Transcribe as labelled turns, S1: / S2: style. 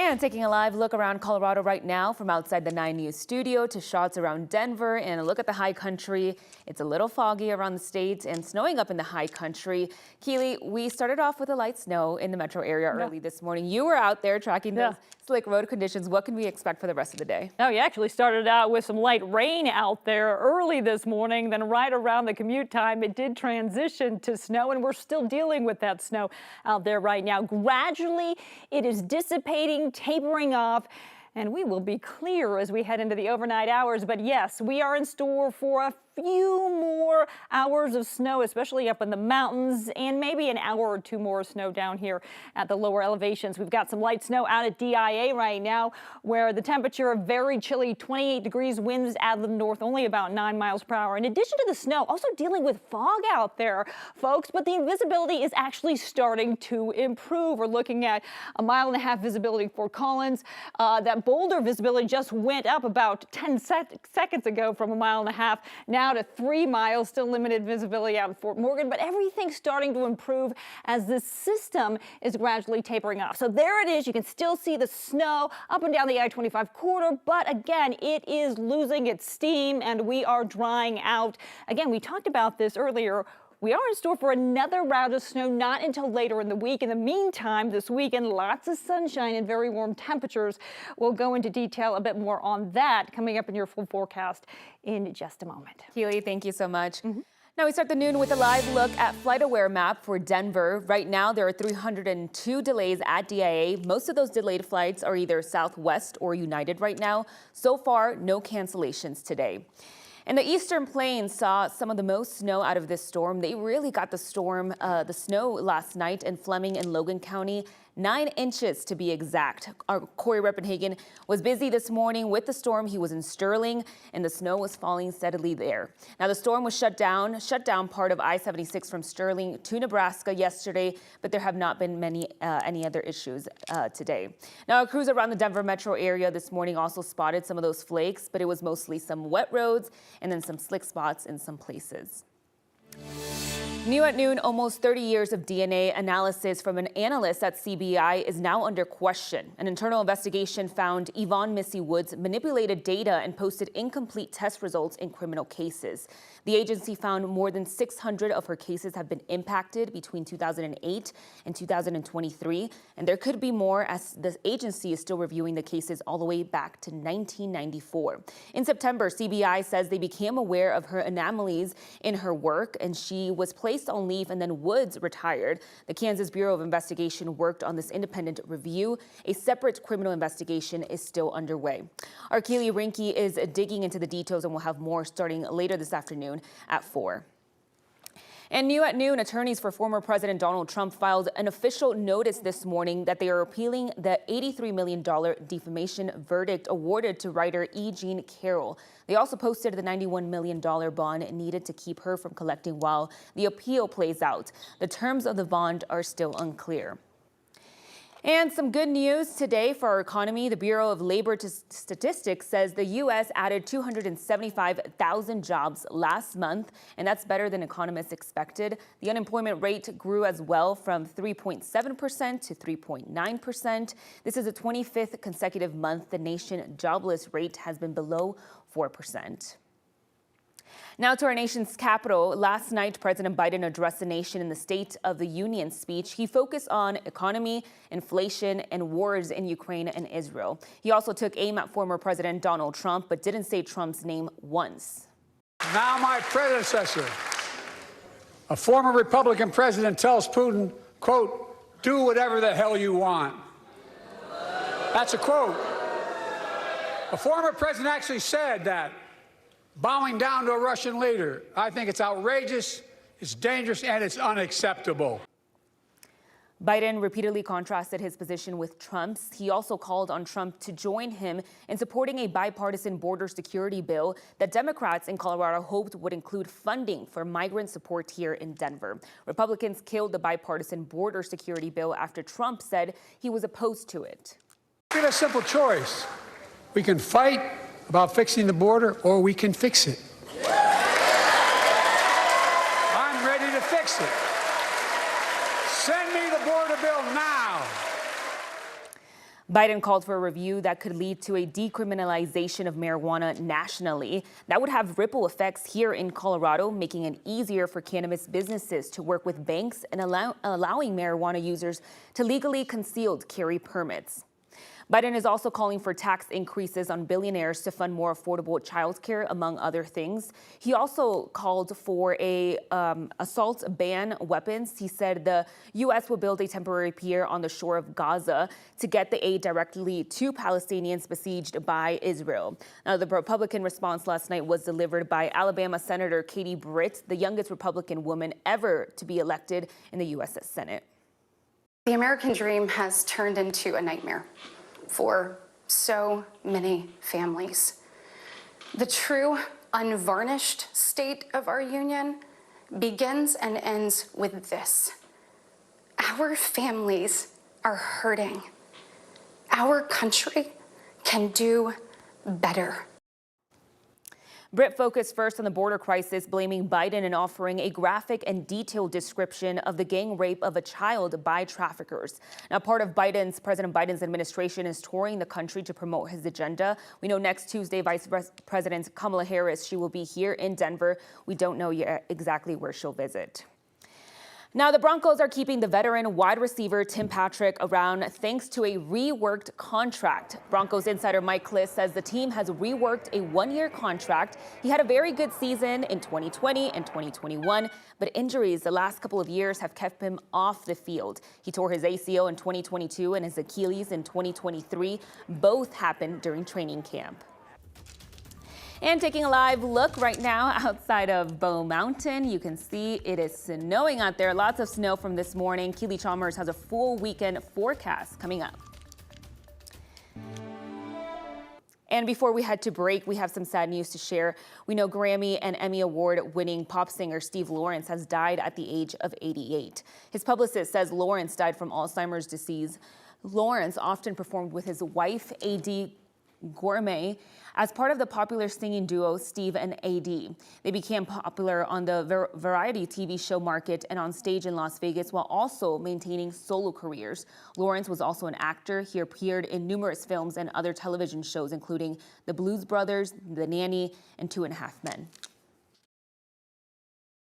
S1: And taking a live look around Colorado right now from outside the 9 News studio to shots around Denver and a look at the high country. It's a little foggy around the state and snowing up in the high country. Keely, we started off with a light snow in the metro area early this morning. You were out there tracking those slick road conditions. What can we expect for the rest of the day?
S2: Oh, you actually started out with some light rain out there early this morning. Then right around the commute time, it did transition to snow, and we're still dealing with that snow out there right now. Gradually, it is dissipating, tapering off, and we will be clear as we head into the overnight hours. But yes, we are in store for a few more hours of snow, especially up in the mountains, and maybe an hour or two more of snow down here at the lower elevations. We've got some light snow out at DIA right now, where the temperature is very chilly, 28 degrees, winds out of the north, only about 9 miles per hour. In addition to the snow, also dealing with fog out there, folks, but the visibility is actually starting to improve. We're looking at 1.5 mile visibility for Collins. That Boulder visibility just went up about 10 seconds ago from 1.5 miles. Now to 3 miles, still limited visibility out in Fort Morgan, but everything's starting to improve as this system is gradually tapering off. So there it is. You can still see the snow up and down the I-25 corridor, but again, it is losing its steam and we are drying out. Again, we talked about this earlier. We are in store for another round of snow, not until later in the week. In the meantime, this weekend, lots of sunshine and very warm temperatures. We'll go into detail a bit more on that coming up in your full forecast in just a moment.
S1: Keely, thank you so much. Now we start the noon with a live look at FlightAware map for Denver. Right now, there are 302 delays at DIA. Most of those delayed flights are either Southwest or United right now. So far, no cancellations today. And the Eastern Plains saw some of the most snow out of this storm. They really got the snow last night in Fleming and Logan County. 9 inches to be exact. Our Corey Reppenhagen was busy this morning with the storm. He was in Sterling and the snow was falling steadily there. Now the storm was shut down part of I-76 from Sterling to Nebraska yesterday, but there have not been any other issues today. Now a crews around the Denver metro area this morning also spotted some of those flakes, but it was mostly some wet roads and then some slick spots in some places. New at noon, almost 30 years of DNA analysis from an analyst at CBI is now under question. An internal investigation found Yvonne Missy Woods manipulated data and posted incomplete test results in criminal cases. The agency found more than 600 of her cases have been impacted between 2008 and 2023, and there could be more as the agency is still reviewing the cases all the way back to 1994. In September, CBI says they became aware of her anomalies in her work, and she was placed on leave, and then Woods retired. The Kansas Bureau of Investigation worked on this independent review. A separate criminal investigation is still underway. Our Keely Rinke is digging into the details, and we'll have more starting later this afternoon at 4. And new at noon, attorneys for former President Donald Trump filed an official notice this morning that they are appealing the $83 million defamation verdict awarded to writer E. Jean Carroll. They also posted the $91 million bond needed to keep her from collecting while the appeal plays out. The terms of the bond are still unclear. And some good news today for our economy. The Bureau of Labor Statistics says the U.S. added 275,000 jobs last month, and that's better than economists expected. The unemployment rate grew as well from 3.7% to 3.9%. This is the 25th consecutive month the nation jobless rate has been below 4%. Now to our nation's capital. Last night, President Biden addressed the nation in the State of the Union speech. He focused on economy, inflation, and wars in Ukraine and Israel. He also took aim at former President Donald Trump, but didn't say Trump's name once.
S3: Now my predecessor, a former Republican president, tells Putin, quote, "Do whatever the hell you want." That's a quote. A former president actually said that. Bowing down to a Russian leader. I think it's outrageous, it's dangerous, and it's unacceptable.
S1: Biden repeatedly contrasted his position with Trump's. He also called on Trump to join him in supporting a bipartisan border security bill that Democrats in Colorado hoped would include funding for migrant support here in Denver. Republicans killed the bipartisan border security bill after Trump said he was opposed to it.
S3: We have a simple choice. We can fight about fixing the border, or we can fix it. I'm ready to fix it. Send me the border bill now.
S1: Biden called for a review that could lead to a decriminalization of marijuana nationally. That would have ripple effects here in Colorado, making it easier for cannabis businesses to work with banks and allowing marijuana users to legally concealed carry permits. Biden is also calling for tax increases on billionaires to fund more affordable childcare, among other things. He also called for a assault ban weapons. He said the U.S. will build a temporary pier on the shore of Gaza to get the aid directly to Palestinians besieged by Israel. Now, the Republican response last night was delivered by Alabama Senator Katie Britt, the youngest Republican woman ever to be elected in the U.S. Senate.
S4: The American dream has turned into a nightmare for so many families. The true, unvarnished state of our union begins and ends with this. Our families are hurting. Our country can do better.
S1: Britt focused first on the border crisis, blaming Biden and offering a graphic and detailed description of the gang rape of a child by traffickers. Now, part of President Biden's administration is touring the country to promote his agenda. We know next Tuesday, Vice President Kamala Harris, she will be here in Denver. We don't know yet exactly where she'll visit. Now, the Broncos are keeping the veteran wide receiver Tim Patrick around thanks to a reworked contract. Broncos insider Mike Kliss says the team has reworked a one-year contract. He had a very good season in 2020 and 2021, but injuries the last couple of years have kept him off the field. He tore his ACL in 2022 and his Achilles in 2023. Both happened during training camp. And taking a live look right now outside of Bow Mountain, you can see it is snowing out there. Lots of snow from this morning. Keely Chalmers has a full weekend forecast coming up. And before we head to break, we have some sad news to share. We know Grammy and Emmy Award-winning pop singer Steve Lawrence has died at the age of 88. His publicist says Lawrence died from Alzheimer's disease. Lawrence often performed with his wife, A.D. Gourmet, as part of the popular singing duo Steve and A.D. They became popular on the variety TV show Market and on stage in Las Vegas while also maintaining solo careers. Lawrence was also an actor. He appeared in numerous films and other television shows, including The Blues Brothers, The Nanny, and 2.5 Men.